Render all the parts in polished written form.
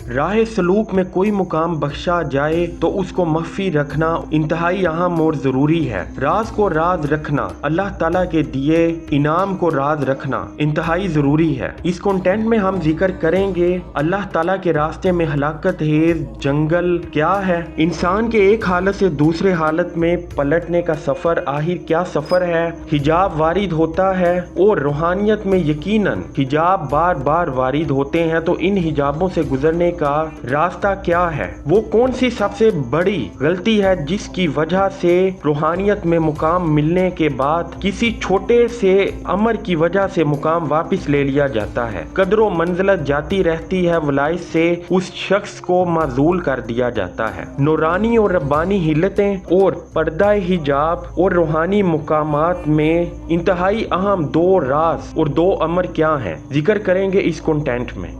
راہ سلوک میں کوئی مقام بخشا جائے تو اس کو مخفی رکھنا انتہائی اہم اور ضروری ہے۔ راز کو راز رکھنا، اللہ تعالیٰ کے دیے انعام کو راز رکھنا انتہائی ضروری ہے۔ اس کنٹینٹ میں ہم ذکر کریں گے اللہ تعالیٰ کے راستے میں ہلاکت خیز جنگل کیا ہے، انسان کے ایک حالت سے دوسرے حالت میں پلٹنے کا سفر آخر کیا سفر ہے، حجاب وارد ہوتا ہے اور روحانیت میں یقیناً حجاب بار بار وارد ہوتے ہیں، تو ان حجابوں سے گزرنے کا راستہ کیا ہے، وہ کون سی سب سے بڑی غلطی ہے جس کی وجہ سے روحانیت میں مقام ملنے کے بعد کسی چھوٹے سے امر کی وجہ سے مقام واپس لے لیا جاتا ہے، قدر و منزلت جاتی رہتی ہے، ولایت سے اس شخص کو معزول کر دیا جاتا ہے۔ نورانی اور ربانی حلتیں اور پردہ حجاب اور روحانی مقامات میں انتہائی اہم دو راز اور دو امر کیا ہیں، ذکر کریں گے اس کنٹینٹ میں۔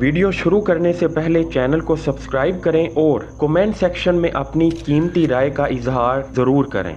ویڈیو شروع کرنے سے پہلے چینل کو سبسکرائب کریں اور کومنٹ سیکشن میں اپنی قیمتی رائے کا اظہار ضرور کریں۔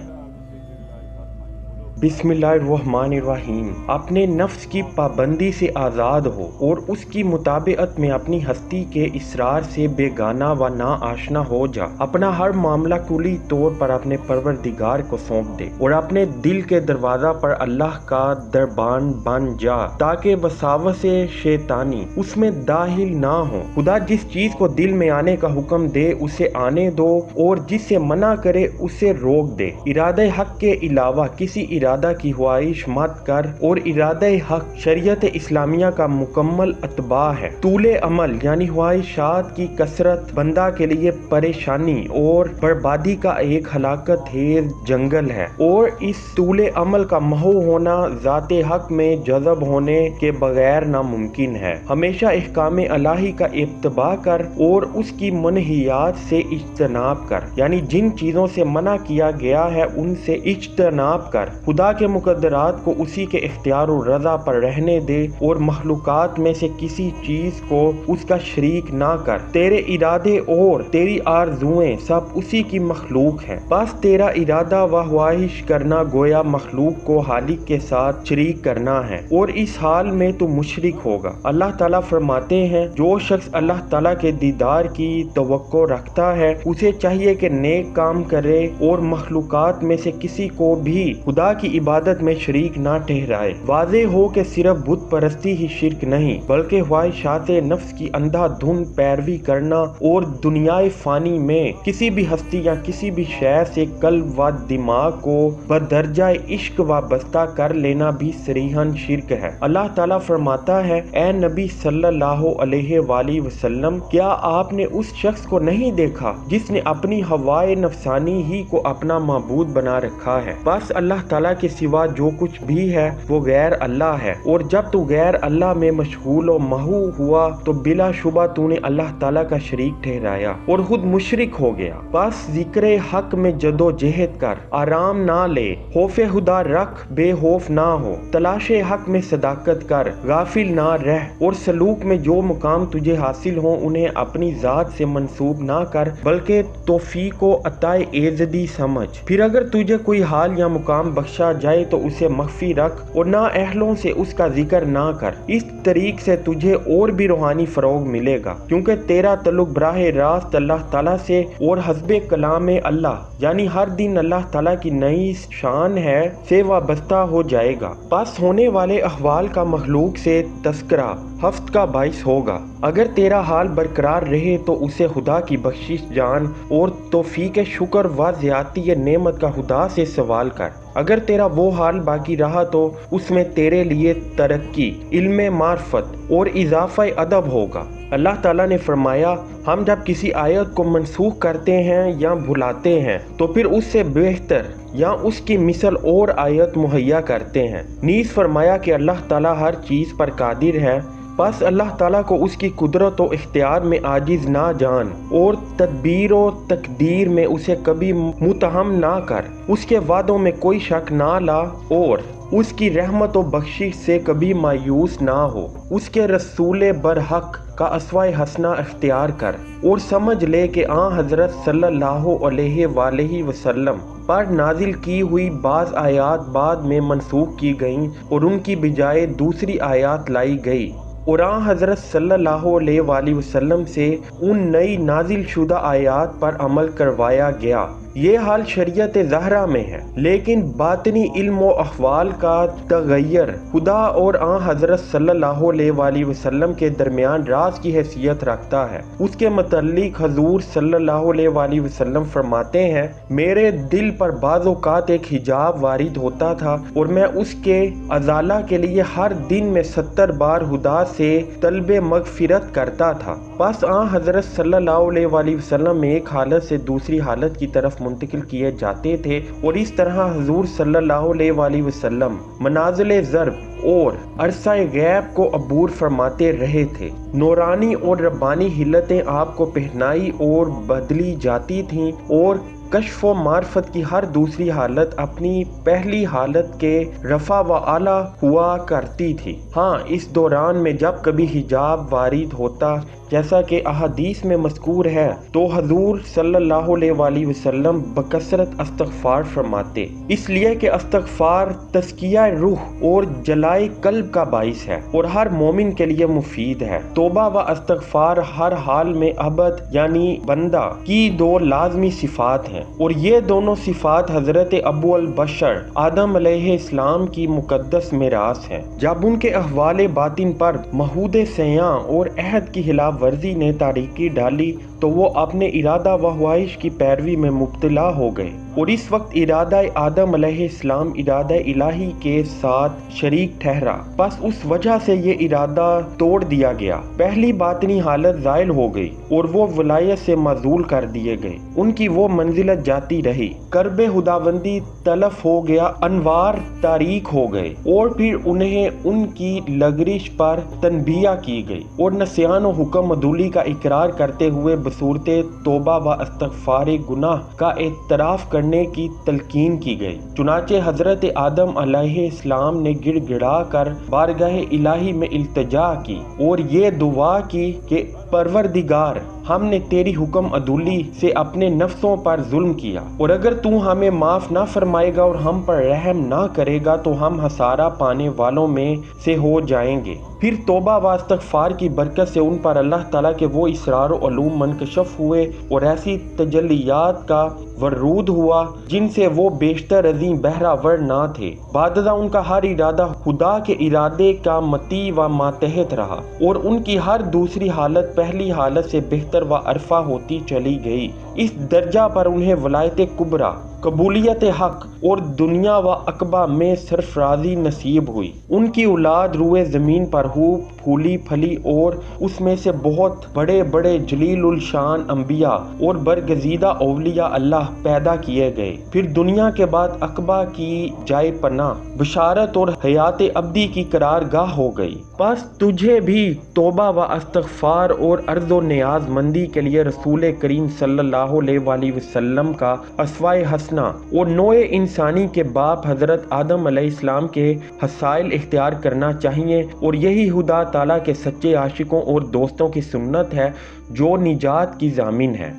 بسم اللہ الرحمن الرحیم۔ اپنے نفس کی پابندی سے آزاد ہو اور اس کی مطابقت میں اپنی ہستی کے اسرار سے بیگانہ و نا آشنا ہو جا، اپنا ہر معاملہ کلی طور پر اپنے پروردگار کو سونپ دے اور اپنے دل کے دروازہ پر اللہ کا دربان بن جا تاکہ وساوس شیطانی اس میں داخل نہ ہو۔ خدا جس چیز کو دل میں آنے کا حکم دے اسے آنے دو اور جس سے منع کرے اسے روک دے۔ ارادہ حق کے علاوہ کسی ارادہ کی خواہش مت کر اور ارادہ حق شریعت اسلامیہ کا مکمل اتباع ہے۔ طول عمل یعنی خواہشات کی کثرت بندہ کے لیے پریشانی اور بربادی کا ایک ہلاکت خیز جنگل ہے، اور اس طول عمل کا محو ہونا ذات حق میں جذب ہونے کے بغیر ناممکن ہے۔ ہمیشہ احکام الہی کا اتباع کر اور اس کی منہیات سے اجتناب کر، یعنی جن چیزوں سے منع کیا گیا ہے ان سے اجتناب کر۔ خدا کے مقدرات کو اسی کے اختیار و رضا پر رہنے دے اور مخلوقات میں سے کسی چیز کو اس کا شریک نہ کر۔ تیرے ارادے اور تیری آرزوئیں سب اسی کی مخلوق ہیں، بس تیرا ارادہ و خواہش کرنا گویا مخلوق کو خالق کے ساتھ شریک کرنا ہے، اور اس حال میں تو مشرک ہوگا۔ اللہ تعالیٰ فرماتے ہیں جو شخص اللہ تعالیٰ کے دیدار کی توقع رکھتا ہے اسے چاہیے کہ نیک کام کرے اور مخلوقات میں سے کسی کو بھی خدا کی عبادت میں شریک نہ ٹھہرائے۔ واضح ہو کہ صرف بت پرستی ہی شرک نہیں بلکہ خواہشات نفس کی اندھا دھند پیروی کرنا اور دنیائے فانی میں کسی بھی ہستی یا کسی بھی شے سے قلب و دماغ کو بدرجہ عشق وابستہ کر لینا بھی صریحاً شرک ہے۔ اللہ تعالیٰ فرماتا ہے اے نبی صلی اللہ علیہ وآلہ وسلم، کیا آپ نے اس شخص کو نہیں دیکھا جس نے اپنی ہوائے نفسانی ہی کو اپنا معبود بنا رکھا ہے؟ بس اللہ تعالیٰ کے سوا جو کچھ بھی ہے وہ غیر اللہ ہے، اور جب تو غیر اللہ میں مشغول و محو ہوا تو بلا شبہ تو نے اللہ تعالیٰ کا شریک ٹھہرایا اور خود مشرک ہو گیا۔ بس ذکر حق میں جد و جہد کر، آرام نہ لے، خوف خدا رکھ، بے خوف نہ ہو، تلاش حق میں صداقت کر، غافل نہ رہ، اور سلوک میں جو مقام تجھے حاصل ہو انہیں اپنی ذات سے منسوب نہ کر بلکہ توفیق و عطائے ایزدی سمجھ۔ پھر اگر تجھے کوئی حال یا مقام بخشا جائے تو اسے مخفی رکھ اور نااہلوں سے اس کا ذکر نہ کر۔ اس طریق سے تجھے اور بھی روحانی فروغ ملے گا، کیونکہ تیرا تعلق براہ راست اللہ تعالیٰ سے اور حسب کلام اللہ یعنی ہر دن اللہ تعالیٰ کی نئی شان ہے سے وابستہ ہو جائے گا۔ پس ہونے والے احوال کا مخلوق سے تذکرہ حفظ کا باعث ہوگا۔ اگر تیرا حال برقرار رہے تو اسے خدا کی بخشش جان اور توفیق شکر و زیادتی نعمت کا خدا سے سوال کر۔ اگر تیرا وہ حال باقی رہا تو اس میں تیرے لیے ترقی، علم، معرفت اور اضافہ ادب ہوگا۔ اللہ تعالیٰ نے فرمایا ہم جب کسی آیت کو منسوخ کرتے ہیں یا بھلاتے ہیں تو پھر اس سے بہتر یا اس کی مثل اور آیت مہیا کرتے ہیں۔ نیز فرمایا کہ اللہ تعالیٰ ہر چیز پر قادر ہے، بس اللہ تعالیٰ کو اس کی قدرت و اختیار میں عاجز نہ جان اور تدبیر و تقدیر میں اسے کبھی متہم نہ کر، اس کے وعدوں میں کوئی شک نہ لا اور اس کی رحمت و بخشش سے کبھی مایوس نہ ہو۔ اس کے رسول برحق کا اسوہ حسنہ اختیار کر اور سمجھ لے کہ حضرت صلی اللہ علیہ وآلہ وسلم پر نازل کی ہوئی بعض آیات بعد میں منسوخ کی گئیں اور ان کی بجائے دوسری آیات لائی گئی۔ اور آن حضرت صلی اللہ علیہ وآلہ وسلم سے ان نئی نازل شدہ آیات پر عمل کروایا گیا۔ یہ حال شریعت زہرا میں ہے، لیکن باطنی علم و احوال کا تغیر خدا اور آن حضرت صلی اللہ علیہ وآلہ وسلم کے درمیان راز کی حیثیت رکھتا ہے۔ اس کے متعلق حضور صلی اللہ علیہ وآلہ وسلم فرماتے ہیں، میرے دل پر بعض اوقات ایک حجاب وارد ہوتا تھا اور میں اس کے ازالہ کے لیے ہر دن میں 70 بار خدا سے طلب مغفرت کرتا تھا۔ پس آن حضرت صلی اللہ علیہ وآلہ وسلم میں ایک حالت سے دوسری حالت کی طرف منتقل کیے جاتے تھے، اور اس طرح حضور صلی اللہ علیہ وآلہ وسلم منازل ضرب اور عرصہ غیب کو عبور فرماتے رہے تھے۔ نورانی اور ربانی حلتیں آپ کو پہنائی اور بدلی جاتی تھیں، اور کشف و معرفت کی ہر دوسری حالت اپنی پہلی حالت کے رفع و اعلیٰ ہوا کرتی تھی۔ ہاں، اس دوران میں جب کبھی حجاب وارد ہوتا، جیسا کہ احادیث میں مذکور ہے، تو حضور صلی اللہ علیہ وآلہ وسلم بکثرت استغفار فرماتے، اس لیے کہ استغفار تزکیہ روح اور جلائے قلب کا باعث ہے اور ہر مومن کے لیے مفید ہے۔ توبہ و استغفار ہر حال میں عبد یعنی بندہ کی دو لازمی صفات ہیں، اور یہ دونوں صفات حضرت ابو البشر آدم علیہ السلام کی مقدس میراث ہیں۔ جب ان کے احوال باطن پر محود سیاں اور عہد کی خلاف ورزی نے تاریکی ڈالی تو وہ اپنے ارادہ و خواہش کی پیروی میں مبتلا ہو گئے، اور اس وقت ارادہ آدم علیہ السلام ارادہ الہی کے ساتھ شریک ٹھہرا، بس اس وجہ سے یہ ارادہ توڑ دیا گیا۔ پہلی باطنی حالت زائل ہو گئی اور وہ ولایت سے معزول کر دیے گئے، ان کی وہ منزلت جاتی رہی، کرب خداوندی تلف ہو گیا، انوار تاریک ہو گئے، اور پھر انہیں ان کی لغزش پر تنبیہ کی گئی اور نسیان و حکم عدولی کا اقرار کرتے ہوئے بصورت توبہ و استغفار گناہ کا اعتراف کرنے کی تلقین کی گئی۔ چنانچہ حضرت آدم علیہ السلام نے گڑ گڑا کر بارگاہ الہی میں التجا کی اور یہ دعا کی کہ پروردگار، ہم نے تیری حکم عدولی سے اپنے نفسوں پر ظلم کیا، اور اگر تو ہمیں معاف نہ فرمائے گا اور ہم پر رحم نہ کرے گا تو ہم خسارہ پانے والوں میں سے ہو جائیں گے۔ پھر توبہ و استغفار کی برکت سے ان پر اللہ تعالیٰ کے وہ اسرار و علوم منکشف ہوئے اور ایسی تجلیات کا ورود ہوا جن سے وہ بیشتر عظیم بہرہ نہ تھے۔ بعد ازاں ان کا ہر ارادہ خدا کے ارادے کا مطیع و ماتحت رہا، اور ان کی ہر دوسری حالت پہلی حالت سے بہتر و ارفع ہوتی چلی گئی۔ اس درجہ پر انہیں ولایت کبریٰ، قبولیت حق اور دنیا و عقبہ میں سرفرازی نصیب ہوئی۔ ان کی اولاد روئے زمین پر خوب پھولی پھلی، اور اس میں سے بہت بڑے بڑے جلیل الشان انبیاء اور برگزیدہ اولیاء اللہ پیدا کیے گئے۔ پھر دنیا کے بعد عقبہ کی جائے پناہ، بشارت اور حیات ابدی کی قرار گاہ ہو گئی۔ بس تجھے بھی توبہ و استغفار اور عرض و نیاز مندی کے لیے رسول کریم صلی اللہ علیہ وآلہ وسلم کا اسوۂ حسنہ اور نوع انسانی کے باپ حضرت آدم علیہ السلام کے حصائل اختیار کرنا چاہیے، اور یہی خدا تعالیٰ کے سچے عاشقوں اور دوستوں کی سنت ہے جو نجات کی ضامن ہے۔